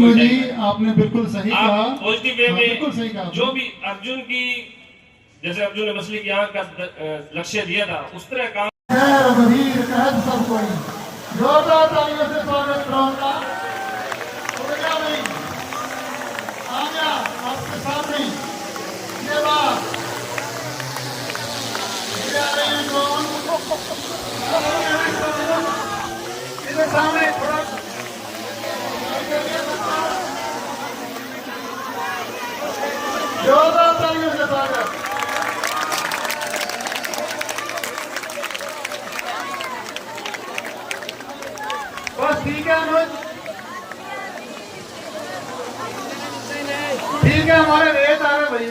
विष्णु जी आपने बिल्कुल सही कहा, पॉजिटिव वे में बिल्कुल सही कहा। जो भी अर्जुन की, जैसे अर्जुन ने मछली की आंख का लक्ष्य दिया था, उस तरह काम रघुवीर कहत सब कोई, जोरदार तालियों से स्वागत करूंगा। आ गया आपके सामने ये बात, ये आ रही है कौन? इधर सामने थोड़ा जोरदार तालियों से स्वागत। बस ठीक है अनुज, ठीक है, हमारे रेत आ रहे भाई।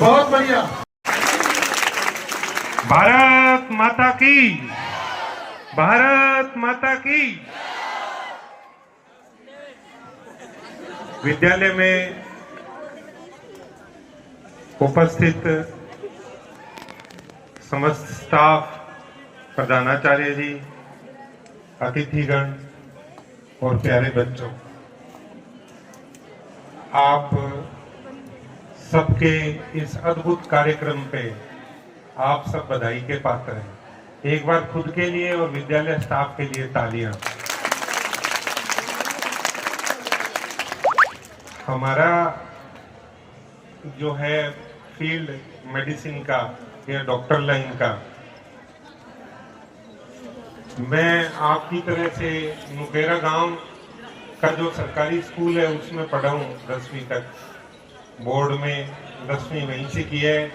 बहुत बढ़िया। भारत माता की, भारत माता की। विद्यालय में उपस्थित समस्त स्टाफ, प्रधानाचार्य जी, अतिथिगण और प्यारे बच्चों, आप सबके इस अद्भुत कार्यक्रम पे आप सब बधाई के पात्र हैं। एक बार खुद के लिए और विद्यालय स्टाफ के लिए तालियां। हमारा जो है फील्ड मेडिसिन का या डॉक्टर लाइन का, मैं आपकी तरह से मुकेरा गांव का जो सरकारी स्कूल है उसमें पढ़ा हूँ 10वीं तक। बोर्ड में 10वीं वहीं से की है,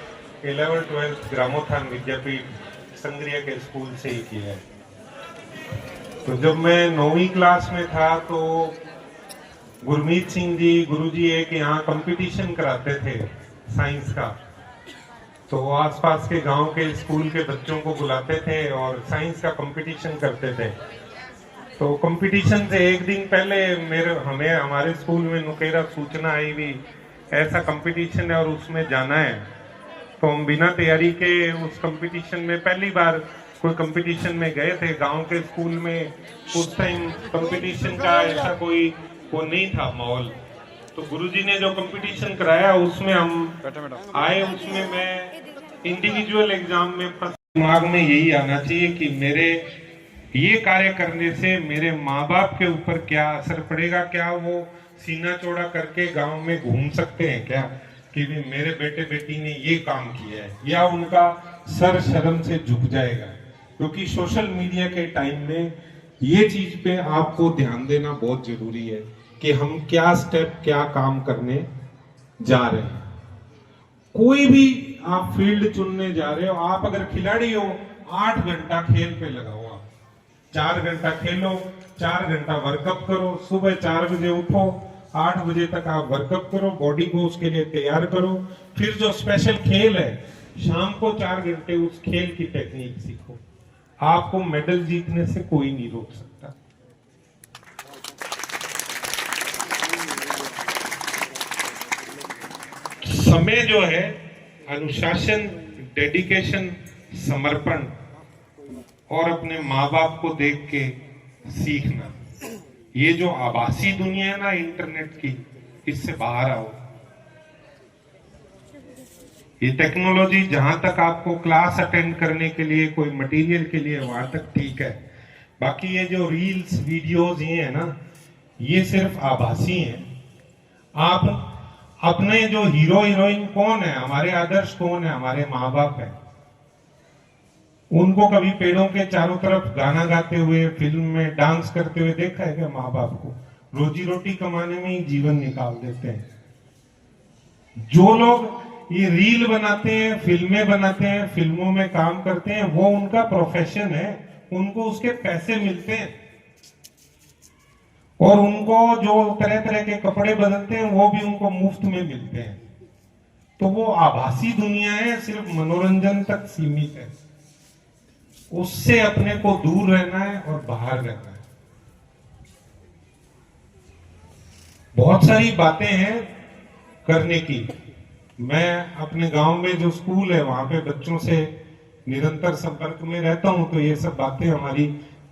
11th-12th ग्रामोत्थान विद्यापीठ संग्रिया के स्कूल से ही की है। तो जब मैं 9वीं क्लास में था तो गुरमीत सिंह जी गुरुजी एक यहाँ कंपटीशन कराते थे साइंस का, तो आसपास के गांव के स्कूल के बच्चों को बुलाते थे और साइंस का कंपटीशन करते थे। तो कंपटीशन से एक दिन पहले हमें हमारे स्कूल में नुकेरा सूचना आई भी ऐसा कंपटीशन है और उसमें जाना है। तो हम बिना तैयारी के उस कंपटीशन में पहली बार कोई कंपटीशन में गए थे। गांव के स्कूल में उस टाइम कंपटीशन का ऐसा कोई वो नहीं था माहौल। तो गुरुजी ने जो कंपटीशन कराया उसमें हम आए, उसमें मैं इंडिविजुअल एग्जाम में दिमाग में यही आना चाहिए कि मेरे ये कार्य करने से मेरे माँ बाप के ऊपर क्या असर पड़ेगा, क्या वो सीना चौड़ा करके गांव में घूम सकते हैं क्या कि मेरे बेटे बेटी ने ये काम किया है, या उनका सर शर्म से झुक जाएगा। क्योंकि सोशल मीडिया के टाइम में ये चीज पे आपको ध्यान देना बहुत जरूरी है कि हम क्या स्टेप क्या काम करने जा रहे हैं। कोई भी आप फील्ड चुनने जा रहे हो, आप अगर खिलाड़ी हो 8 घंटा खेल पे लगाओ, आप 4 घंटा खेलो, 4 घंटा वर्कअप करो, सुबह 4 बजे उठो, 8 बजे तक आप वर्कअप करो, बॉडी को उसके लिए तैयार करो। फिर जो स्पेशल खेल है शाम को 4 घंटे उस खेल की टेक्निक सीखो। आपको मेडल जीतने से कोई नहीं रोक सकता। समय जो है, अनुशासन, डेडिकेशन, समर्पण और अपने माँ बाप को देख के सीखना, ये जो आभासी दुनिया है ना इंटरनेट की, इससे बाहर आओ। ये टेक्नोलॉजी जहां तक आपको क्लास अटेंड करने के लिए कोई मटेरियल के लिए वहां तक ठीक है, बाकी ये जो रील्स वीडियोस ये है ना, ये सिर्फ आभासी हैं। आप अपने जो हीरो हीरोइन कौन है, हमारे आदर्श कौन है, हमारे माँ बाप है। उनको कभी पेड़ों के चारों तरफ गाना गाते हुए, फिल्म में डांस करते हुए देखा है क्या? माँ बाप को रोजी रोटी कमाने में ही जीवन निकाल देते हैं। जो लोग ये रील बनाते हैं, फिल्में बनाते हैं, फिल्मों में काम करते हैं, वो उनका प्रोफेशन है, उनको उसके पैसे मिलते हैं। और उनको जो तरह तरह के कपड़े बदलते हैं वो भी उनको मुफ्त में मिलते हैं। तो वो आभासी दुनिया है, सिर्फ मनोरंजन तक सीमित है। उससे अपने को दूर रहना है और बाहर रहना है। बहुत सारी बातें हैं करने की, मैं अपने गांव में जो स्कूल है वहां पे बच्चों से निरंतर संपर्क में रहता हूं, तो ये सब बातें हमारी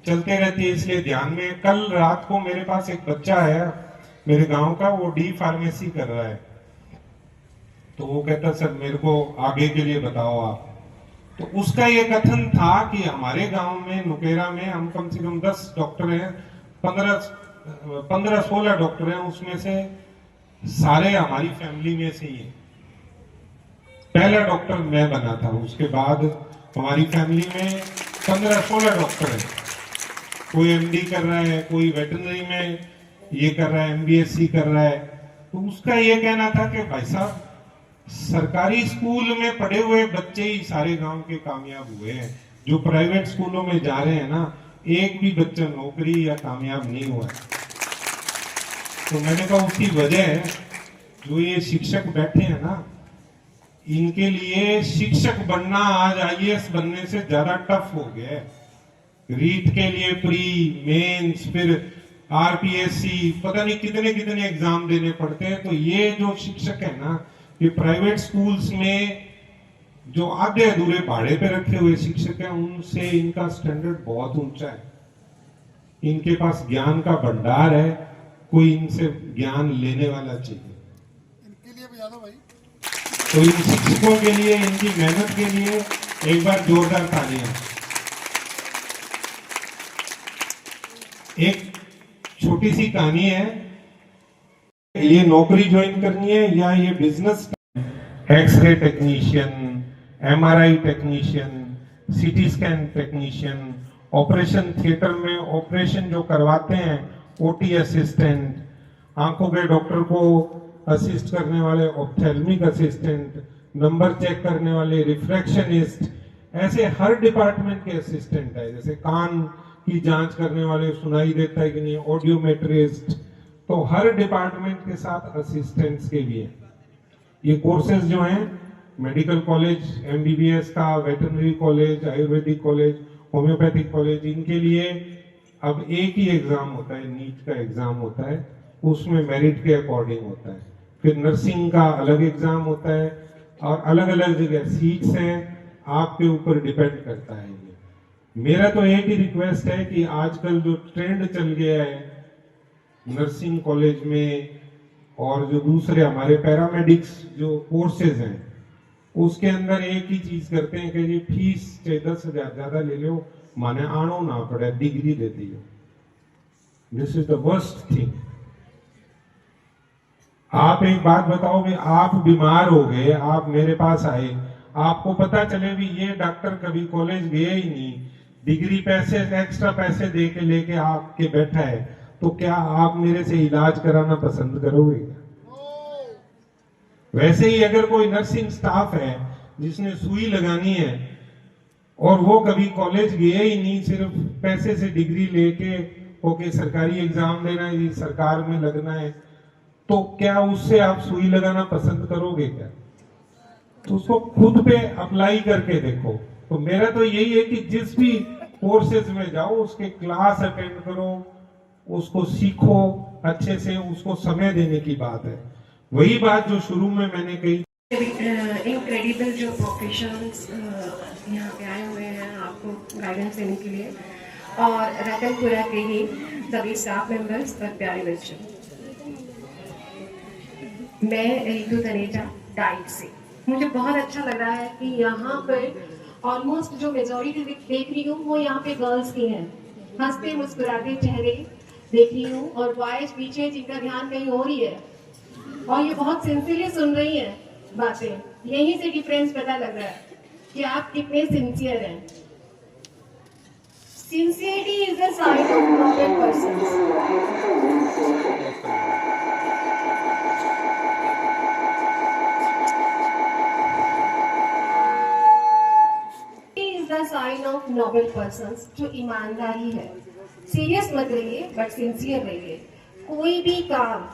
चलते रहती है, इसलिए ध्यान में। कल रात को मेरे पास एक बच्चा है मेरे गांव का, वो डी फार्मेसी कर रहा है, तो वो कहता सर मेरे को आगे के लिए बताओ आप। तो उसका ये कथन था कि हमारे गांव में नुकेरा में हम कम से कम 10 डॉक्टर हैं, 15-16 डॉक्टर हैं, उसमें से सारे हमारी फैमिली में से ही हैं। पहला डॉक्टर मैं बना था, उसके बाद हमारी फैमिली में 15-16 डॉक्टर हैं। कोई एमडी कर रहा है, कोई वेटरनरी में ये कर रहा है, एमबीएससी कर रहा है। तो उसका ये कहना था कि भाई साहब सरकारी स्कूल में पढ़े हुए बच्चे ही सारे गांव के कामयाब हुए हैं, जो प्राइवेट स्कूलों में जा रहे हैं ना, एक भी बच्चा नौकरी या कामयाब नहीं हुआ है। तो मैंने कहा उसकी वजह है जो ये शिक्षक बैठे हैं ना, इनके लिए शिक्षक बनना आज आईएएस बनने से ज्यादा टफ हो गया है। रीट के लिए प्री मेंस फिर आरपीएससी पता नहीं कितने कितने एग्जाम देने पड़ते हैं। तो ये जो शिक्षक है ना, ये प्राइवेट स्कूल्स में जो आधे अधूरे भाड़े पे रखे हुए शिक्षक हैं, उनसे इनका स्टैंडर्ड बहुत ऊंचा है। इनके पास ज्ञान का भंडार है, कोई इनसे ज्ञान लेने वाला चाहिए। इनके लिए भी यादव भाई, तो इन शिक्षकों के लिए, इनकी मेहनत के लिए एक बार जोरदार तालियां। एक छोटी सी कहानी है, ये नौकरी ज्वाइन करनी है या ये business, x-ray technician, MRI technician, CT scan technician, operation theatre में ऑपरेशन जो करवाते हैं ओटी असिस्टेंट, आंखों के डॉक्टर को असिस्ट करने वाले ऑप्थेल्मिक असिस्टेंट, नंबर चेक करने वाले रिफ्रैक्शनिस्ट, ऐसे हर डिपार्टमेंट के असिस्टेंट है। जैसे कान की जांच करने वाले, सुनाई देता है कि नहीं, ऑडियोमेट्रिस्ट, तो हर डिपार्टमेंट के साथ असिस्टेंट्स के भी है। ये कोर्सेज जो हैं मेडिकल कॉलेज, एमबीबीएस का, veterinary college, Ayurvedic college, homeopathic college, इनके लिए अब एक ही एग्जाम होता है, नीट का एग्जाम होता है, उसमें मेरिट के अकॉर्डिंग होता है। फिर नर्सिंग का अलग एग्जाम होता है और अलग अलग जगह सीट्स हैं, आपके ऊपर डिपेंड करता है। ये मेरा तो एक ही रिक्वेस्ट है कि आजकल जो ट्रेंड चल गया है नर्सिंग कॉलेज में और जो दूसरे हमारे पैरामेडिक्स जो कोर्सेज हैं, उसके अंदर एक ही चीज करते हैं कि जी फीस चाहे 10,000 ज्यादा ले लो, माने आनो ना पड़े, डिग्री दे दियो। This is the worst thing. आप एक बात बताओ भी, आप बीमार हो गए, आप मेरे पास आए, आपको पता चले भी ये डॉक्टर कभी कॉलेज गए ही नहीं, डिग्री पैसे एक्स्ट्रा पैसे दे के लेके आपके बैठा है, तो क्या आप मेरे से इलाज कराना पसंद करोगे? वैसे ही अगर कोई नर्सिंग स्टाफ है जिसने सुई लगानी है और वो कभी कॉलेज गए ही नहीं, सिर्फ पैसे से डिग्री लेके ओके सरकारी एग्जाम देना है, सरकार में लगना है, तो क्या उससे आप सुई लगाना पसंद करोगे क्या? तो उसको खुद पे अप्लाई करके देखो। तो मेरा तो यही है कि जिस भी कोर्सेज में जाओ उसके क्लास अटेंड करो, उसको सीखो अच्छे से, उसको समय देने की बात है। वही बात जो शुरू में मैंने कही, इनक्रेडिबल जो प्रोफेशनल्स यहाँ पे आए हुए हैं आपको गाइडेंस देने के लिए, और रतनपुरा के ही सभी स्टाफ मेंबर्स और प्यारे बच्चे। मैं रितु तनेजा डाइट से, मुझे बहुत अच्छा लग रहा है कि यहाँ पर ऑलमोस्ट जो मेजॉरिटी देख रही हूँ वो यहाँ पे गर्ल्स की हैं, हंसते मुस्कुराते चेहरे देख रही हूँ, और बॉयज पीछे जिनका ध्यान कहीं और ही है और ये बहुत सिंसियरली सुन रही हैं बातें। यहीं से डिफरेंस पता लग रहा है कि आप कितने सिंसियर हैं। Sincerity is the sign of noble persons. Is the sign of noble persons, जो ईमानदारी है। सीरियस मत रहिए बट सिंसियर रहिए। कोई भी काम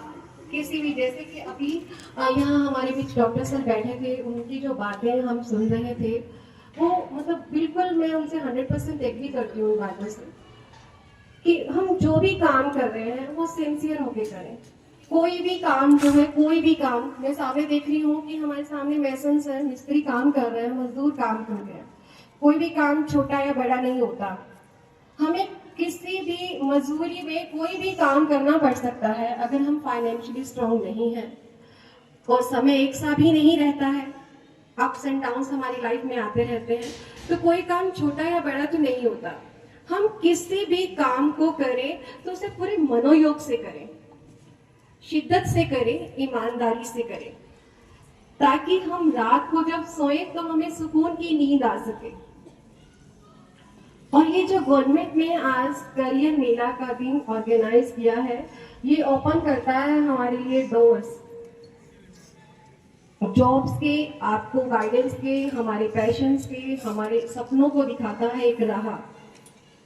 किसी भी, जैसे कि अभी यहाँ हमारे बीच डॉक्टर सर बैठे थे, उनकी जो बातें हम सुन रहे थे वो मतलब बिल्कुल मैं उनसे 100% एग्री करती हूँ बातों से, कि हम जो भी काम कर रहे हैं वो सिंसियर होके करें। कोई भी काम जो है, कोई भी काम, मैं सामने देख रही हूँ कि हमारे सामने मैसन्स हैं, मिस्त्री काम कर रहे हैं, मजदूर काम कर रहे हैं। कोई भी काम छोटा या बड़ा नहीं होता। हमें किसी भी मजदूरी में कोई भी काम करना पड़ सकता है। अगर हम फाइनेंशियली स्ट्रांग नहीं हैं और समय एक सा भी नहीं रहता है, अप्स एंड डाउन्स हमारी लाइफ में आते रहते हैं, तो कोई काम छोटा या बड़ा तो नहीं होता। हम किसी भी काम को करें तो उसे पूरे मनोयोग से करें, शिद्दत से करें, ईमानदारी से करें, ताकि हम रात को जब सोए तो हमें सुकून की नींद आ सके। और ये जो गवर्नमेंट ने आज करियर मेला का दिन ऑर्गेनाइज किया है, ये ओपन करता है हमारे लिए डोर्स, जॉब्स के, आपको गाइडेंस के, हमारे पैशंस के, हमारे सपनों को दिखाता है एक राह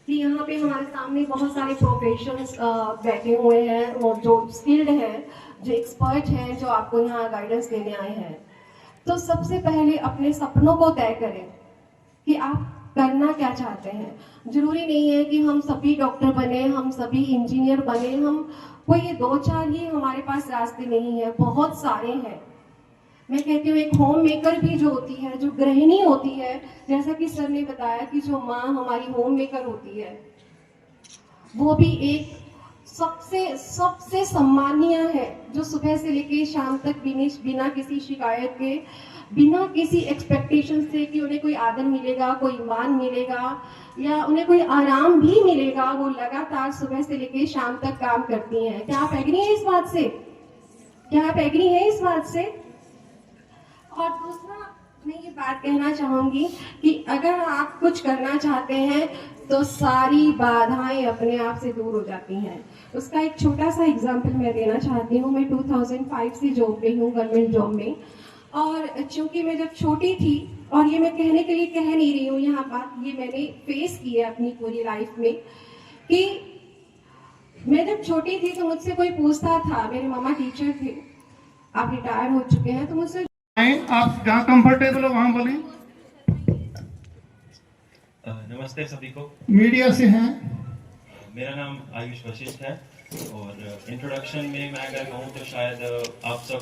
कि यहाँ पे हमारे सामने बहुत सारे प्रोफेशंस बैठे हुए हैं और जो स्किल्ड हैं, जो एक्सपर्ट हैं, जो आपको यहाँ गाइडेंस देने आए हैं। तो सबसे पहले अपने सपनों को तय करें कि आप करना क्या चाहते हैं। जरूरी नहीं है कि हम सभी डॉक्टर बने, हम सभी इंजीनियर बने, हम कोई ये 2-4 ही हमारे पास रास्ते नहीं है, बहुत सारे हैं। मैं कहती हूँ एक होम मेकर भी जो होती है, जो गृहिणी होती है, जैसा कि सर ने बताया कि जो माँ हमारी होम मेकर होती है, वो भी एक सबसे सम्मानीय है, जो सुबह से लेके शाम तक बिना किसी शिकायत के, बिना किसी एक्सपेक्टेशन से कि उन्हें कोई आदर मिलेगा, कोई मान मिलेगा या उन्हें कोई आराम भी मिलेगा, वो लगातार सुबह से लेके शाम तक काम करती हैं। क्या आप एग्री हैं इस बात से? क्या आप एग्री हैं इस बात से? और दूसरा मैं ये बात कहना चाहूंगी कि अगर आप कुछ करना चाहते हैं तो सारी बाधाएं अपने आप से दूर हो जाती हैं। उसका एक छोटा सा एग्जांपल मैं देना चाहती हूँ। मैं 2005 से जॉब गई हूँ, गवर्नमेंट जॉब में, और चूंकि मैं जब छोटी थी, और ये मैं कहने के लिए कह नहीं रही हूँ यहाँ बात, ये मैंने फेस की है अपनी पूरी लाइफ में, कि मैं जब छोटी थी तो मुझसे कोई पूछता था, मेरे मामा टीचर थे, आप रिटायर हो चुके हैं, तो मुझसे आप जहाँ कंफर्टेबल हो वहाँ बोलें। नमस्ते सभी को। मीडिया से हैं। मेरा नाम आयुष वशिष्ठ है और इंट्रोडक्शन में मैं अगर कहूँ तो शायद आप सब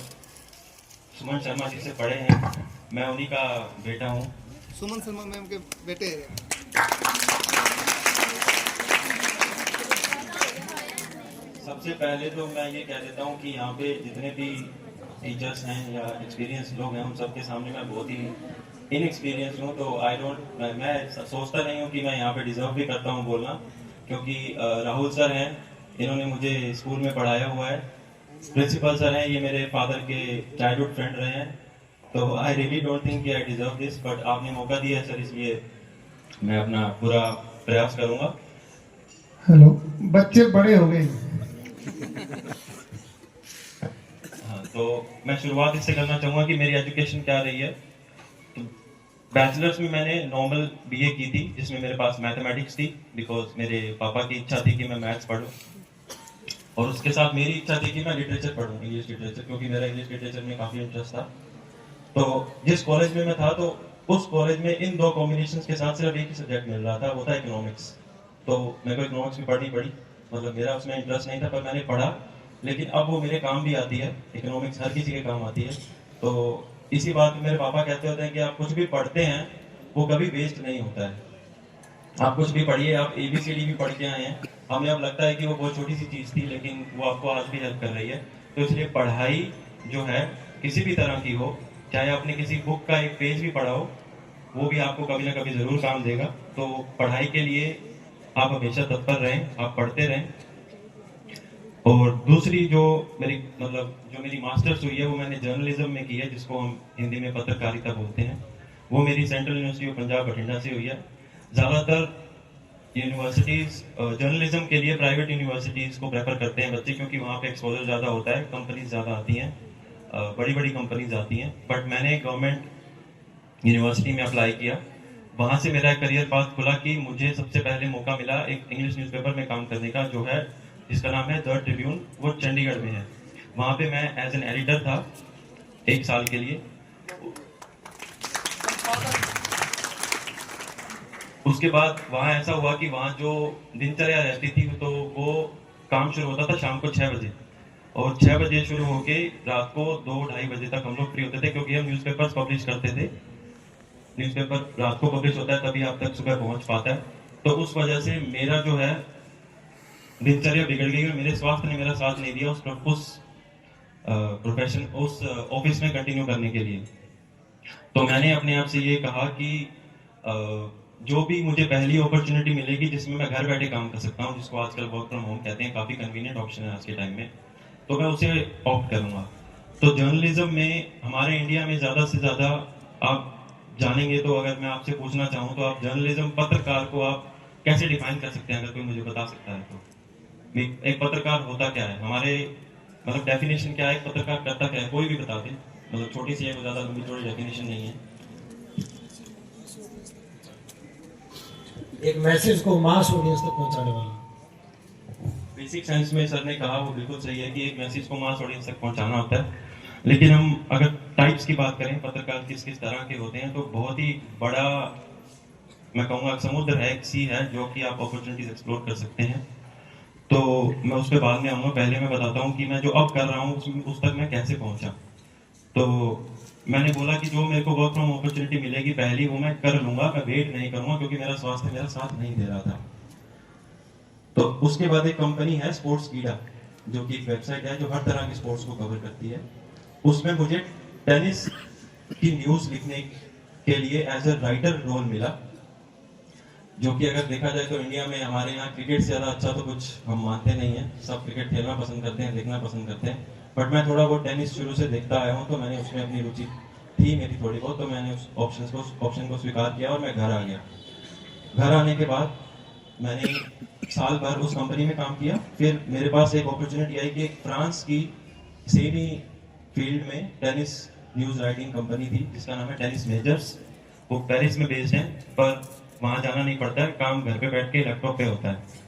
सुमन शर्मा जी से पढ़े हैं, मैं उन्हीं का बेटा हूँ। सुमन शर्मा मैम के बेटे हैं। सबसे पहले तो मैं ये कह देता हूँ कि यहाँ पे जितने भी टीचर्स हैं या एक्सपीरियंस लोग हैं, उन सबके सामने मैं बहुत ही इनएक्सपीरियंस हूँ, तो मैं सोचता नहीं हूँ कि मैं यहाँ पे डिजर्व भी करता हूँ बोलना, क्योंकि राहुल सर हैं, इन्होंने मुझे स्कूल में पढ़ाया हुआ है। प्रिंसिपल सर हैं, ये मेरे फादर के चाइल्डहुड फ्रेंड रहे हैं, तो I really don't think I deserve this, but आपने मौका दिया है सर, इसलिए मैं अपना पूरा प्रयास करूंगा। हेलो, बच्चे बड़े हो गए। हाँ, तो मैं शुरुआत इससे करना चाहूंगा कि मेरी एजुकेशन क्या रही है। तो बैचलर्स में मैंने नॉर्मल बीए की थी, जिसमें मेरे पास मैथमेटिक्स थी, बिकॉज मेरे पापा की इच्छा थी कि मैं मैथ्स पढूं, और उसके साथ मेरी इच्छा थी कि मैं लिटरेचर पढूं, इंग्लिश लिटरेचर, क्योंकि मेरा इंग्लिश लिटरेचर में काफी इंटरेस्ट था। तो जिस कॉलेज में मैं था, तो उस कॉलेज में इन दो कॉम्बिनेशन के साथ सिर्फ एक ही सब्जेक्ट मिल रहा था, वो था इकोनॉमिक्स। तो मेरे को इकोनॉमिक्स भी पढ़नी पड़ी, मतलब मेरा उसमें इंटरेस्ट नहीं था, पर मैंने पढ़ा, लेकिन अब वो मेरे काम भी आती है। इकोनॉमिक्स हर किसी के काम आती है। तो इसी बात में मेरे पापा कहते होते हैं कि आप कुछ भी पढ़ते हैं वो कभी वेस्ट नहीं होता है। आप कुछ भी पढ़िए, आप ABCD भी पढ़ के आए हैं, हमें अब लगता है कि वो बहुत छोटी सी चीज थी, लेकिन वो आपको आज भी हेल्प कर रही है। तो इसलिए पढ़ाई जो है किसी भी तरह की हो, चाहे आपने किसी बुक का एक पेज भी पढ़ा हो, वो भी आपको कभी ना कभी जरूर काम देगा। तो पढ़ाई के लिए आप हमेशा तत्पर रहें, आप पढ़ते रहें। और दूसरी जो मेरी मास्टर्स हुई है, वो मैंने जर्नलिज्म में की है, जिसको हम हिंदी में पत्रकारिता बोलते हैं। वो मेरी central university of Punjab Bathinda से हुई है। ज्यादातर यूनिवर्सिटीज जर्नलिज्म के लिए प्राइवेट यूनिवर्सिटीज को प्रेफर करते हैं बच्चे, क्योंकि वहाँ पे एक्सपोजर ज्यादा होता है, कंपनीज ज्यादा आती हैं, बड़ी बड़ी कंपनीज आती हैं। बट मैंने गवर्नमेंट यूनिवर्सिटी में अप्लाई किया, वहां से मेरा करियर पाथ खुला कि मुझे सबसे पहले मौका मिला एक इंग्लिश न्यूज़पेपर में काम करने का, जो है जिसका नाम है द ट्रिब्यून, वो चंडीगढ़ में है। वहां पे मैं एज एन एडिटर था 1 साल के लिए। उसके बाद वहां ऐसा हुआ कि वहां जो दिनचर्या रहती थी, तो वो काम शुरू होता था शाम को 6 बजे, और 6 बजे शुरू होके रात को 2-2:30 बजे तक हम लोग फ्री होते थे, क्योंकि हम न्यूज़पेपर्स पब्लिश करते थे। न्यूज़पेपर रात को पब्लिश होता है, तभी आप तक सुबह पहुंच पाता है। तो उस वजह से मेरा जो है दिनचर्या बिगड़ गई और मेरे स्वास्थ्य ने मेरा साथ नहीं दिया उस प्रोफेशन, उस ऑफिस में कंटिन्यू करने के लिए। तो मैंने अपने आप से ये कहा कि जो भी मुझे पहली अपॉर्चुनिटी मिलेगी जिसमें मैं घर बैठे काम कर सकता हूँ, जिसको आजकल वर्क फ्रॉम होम कहते हैं, काफी कन्वीनियंट ऑप्शन है आज के टाइम में, तो मैं उसे ऑप्ट करूंगा। तो जर्नलिज्म में हमारे इंडिया में ज्यादा से ज्यादा आप जानेंगे, तो अगर मैं आपसे पूछना चाहूँ तो आप जर्नलिज्म, पत्रकार को आप कैसे डिफाइन कर सकते हैं? अगर कोई मुझे बता सकता है तो एक पत्रकार होता क्या है, हमारे मतलब डेफिनेशन क्या है, एक पत्रकार करता क्या है, कोई भी बता दे, मतलब छोटी सी है, ज्यादा लंबी चौड़ी डेफिनेशन नहीं है। एक मैसेज को मास ऑडियंस तक पहुंचाने वाला। बेसिक साइंस में सर ने कहा वो बिल्कुल सही है कि एक मैसेज को मास ऑडियंस तक पहुंचाना होता है, लेकिन हम अगर टाइप्स की बात करें, पत्रकार किस किस तरह के होते हैं, तो बहुत ही बड़ा, मैं कहूँगा समुद्र है, एक सी है, जो कि आप अपॉर्चुनिटीज एक्सप्लोर कर सकते हैं। तो मैं उस पर बाद में आऊँगा, पहले मैं बताता हूँ कि मैं जो अब कर रहा हूँ उस तक मैं कैसे पहुँचा। तो मैंने बोला कि जो मेरे को वर्क फ्रॉम अपॉर्चुनिटी मिलेगी पहली, वो मैं कर लूंगा, मैं वेट नहीं करूंगा, क्योंकि मेरा स्वास्थ्य मेरा साथ नहीं दे रहा था। तो उसके बाद एक कंपनी है स्पोर्ट्स कीड़ा, जो कि एक वेबसाइट है जो हर तरह के स्पोर्ट्स को कवर करती है। उसमें मुझे टेनिस की न्यूज लिखने के लिए एज ए राइटर रोल मिला, जो कि अगर देखा जाए तो इंडिया में हमारे यहाँ क्रिकेट से ज्यादा अच्छा तो कुछ हम मानते नहीं है। सब क्रिकेट खेलना पसंद करते हैं, देखना पसंद करते हैं, बट मैं थोड़ा बहुत टेनिस शुरू से देखता आया हूँ, तो मैंने उसमें अपनी रुचि थी मेरी थोड़ी बहुत, तो मैंने उस ऑप्शन को स्वीकार किया और मैं घर आ गया। घर आने के बाद मैंने साल भर उस कंपनी में काम किया। फिर मेरे पास एक अपॉर्चुनिटी आई कि एक फ्रांस की सेम ही फील्ड में टेनिस न्यूज राइटिंग कंपनी थी, जिसका नाम है टेनिस मेजर्स। वो पेरिस में बेस्ड है, पर वहां जाना नहीं पड़ता है, काम घर पे बैठ के लैपटॉप पे होता है।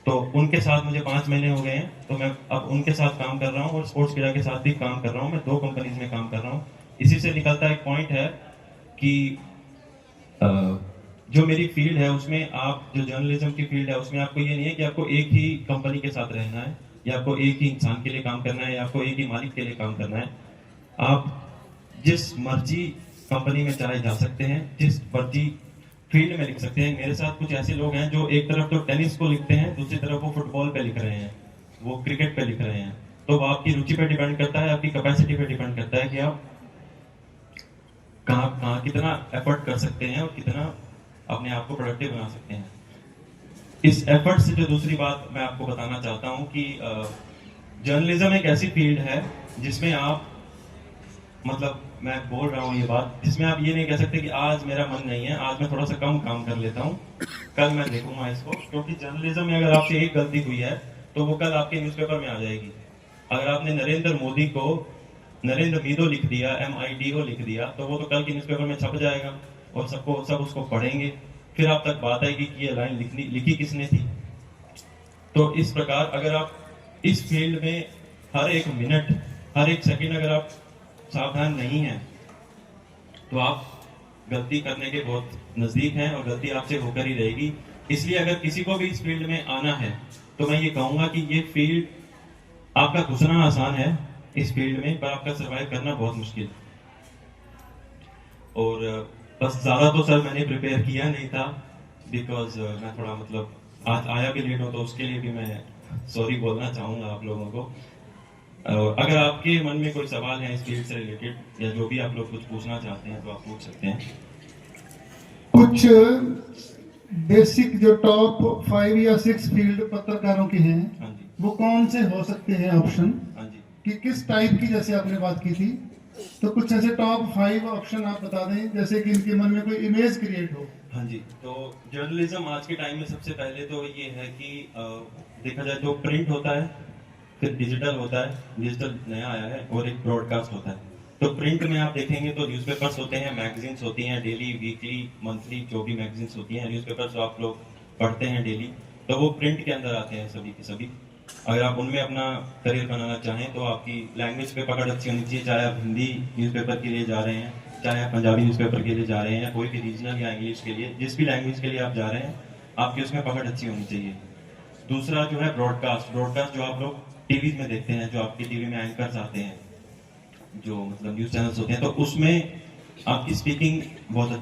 तो उनके साथ मुझे 5 महीने हो गए हैं, तो मैं अब उनके साथ काम कर रहा हूँ और स्पोर्ट्स कीड़ा के साथ भी काम कर रहा हूँ। मैं 2 कंपनीज में काम कर रहा हूँ। इसी से निकलता एक पॉइंट है कि जो मेरी फील्ड है उसमें, आप जो जर्नलिज्म की फील्ड है उसमें आपको ये नहीं है कि आपको एक ही कंपनी के साथ रहना है, या आपको एक ही इंसान के लिए काम करना है, या आपको एक ही मालिक के लिए काम करना है। आप जिस मर्जी कंपनी में चाहे जा सकते हैं, जिस मर्जी फील्ड में लिख सकते हैं। मेरे साथ कुछ ऐसे लोग हैं जो एक तरफ तो टेनिस को लिखते हैं, दूसरी तरफ वो फुटबॉल पे लिख रहे हैं, वो क्रिकेट पे लिख रहे हैं। तो आपकी रुचि पे डिपेंड करता है, आपकी कैपेसिटी पे डिपेंड करता है कि आप कहाँ कितना एफर्ट कर सकते हैं और कितना अपने आप को प्रोडक्टिव बना सकते हैं। इस एफर्ट से जो दूसरी बात मैं आपको बताना चाहता हूँ कि जर्नलिज्म एक ऐसी फील्ड है जिसमें आप, मतलब मैं बोल रहा हूँ ये बात, जिसमें आप ये नहीं कह सकते कि आज मेरा मन नहीं है, आज मैं थोड़ा सा कम काम कर लेता हूँ, कल मैं देखूंगा इसको। क्योंकि जर्नलिज्म में अगर आपसे एक गलती हुई है तो वो कल आपके न्यूज़पेपर में आ जाएगी। अगर आपने नरेंद्र मोदी को नरेंद्र मीदो लिख दिया, MIDO लिख दिया, तो वो तो कल के न्यूज़पेपर में छप जाएगा और सब उसको पढ़ेंगे। फिर आप तक बात आएगी कि ये लाइन लिखी किसने थी। तो इस प्रकार अगर आप इस फील्ड में हर एक मिनट, हर एक सेकंड अगर आप सावधान नहीं है, तो आप गलती करने के बहुत नजदीक हैं और गलती आपसे होकर ही रहेगी। इसलिए अगर किसी को भी इस फील्ड में आना है, तो मैं ये कहूंगा कि ये फील्ड, आपका घुसना आसान है इस फील्ड में, पर आपका सरवाइव करना बहुत मुश्किल। और बस ज्यादा तो सर मैंने प्रिपेयर किया नहीं था, बिकॉज मैं थोड़ा मतलब आज आया भी लेट हो, तो उसके लिए भी मैं सॉरी बोलना चाहूंगा आप लोगों को। अगर आपके मन में कोई सवाल है इस फील्ड से रिलेटेड, या जो भी आप लोग कुछ पूछना चाहते हैं, तो आप पूछ सकते हैं। कुछ बेसिक जो टॉप 5 या 6 फील्ड पत्रकारों के हैं, हाँ जी, वो कौन से हो सकते हैं ऑप्शन, हाँ जी। कि किस टाइप की, जैसे आपने बात की थी, तो कुछ ऐसे टॉप 5 ऑप्शन आप बता दें, जैसे कि इनके मन में कोई इमेज क्रिएट हो। हाँ जी, तो जर्नलिज्म आज के टाइम में सबसे पहले तो ये है कि देखा जाए तो प्रिंट होता है, फिर डिजिटल होता है, डिजिटल नया आया है, और एक ब्रॉडकास्ट होता है। तो प्रिंट में आप देखेंगे तो न्यूज़पेपर्स होते हैं, मैगजीन्स होती हैं, डेली, वीकली, मंथली, जो भी मैगजीन्स होती हैं। न्यूज़पेपर्स जो आप लोग पढ़ते हैं डेली, तो वो प्रिंट के अंदर आते हैं सभी के सभी। अगर आप उनमें अपना करियर बनाना चाहें तो आपकी लैंग्वेज पे पकड़ अच्छी होनी चाहिए, चाहे आप हिंदी न्यूज़पेपर के लिए जा रहे हैं, चाहे आप पंजाबी न्यूज़पेपर के लिए जा रहे हैं, या कोई भी रीजनल या इंग्लिश के लिए, जिस भी लैंग्वेज के लिए आप जा रहे हैं, आपकी उसमें पकड़ अच्छी होनी चाहिए। दूसरा जो है ब्रॉडकास्ट जो आप लोग टीवी में देखते हैं, जो आपके टीवी में एंकर्स आते हैं, जो मतलब न्यूज़ चैनल्स होते हैं, तो उसमें आपकी स्पीकिंग बहुत अच्छी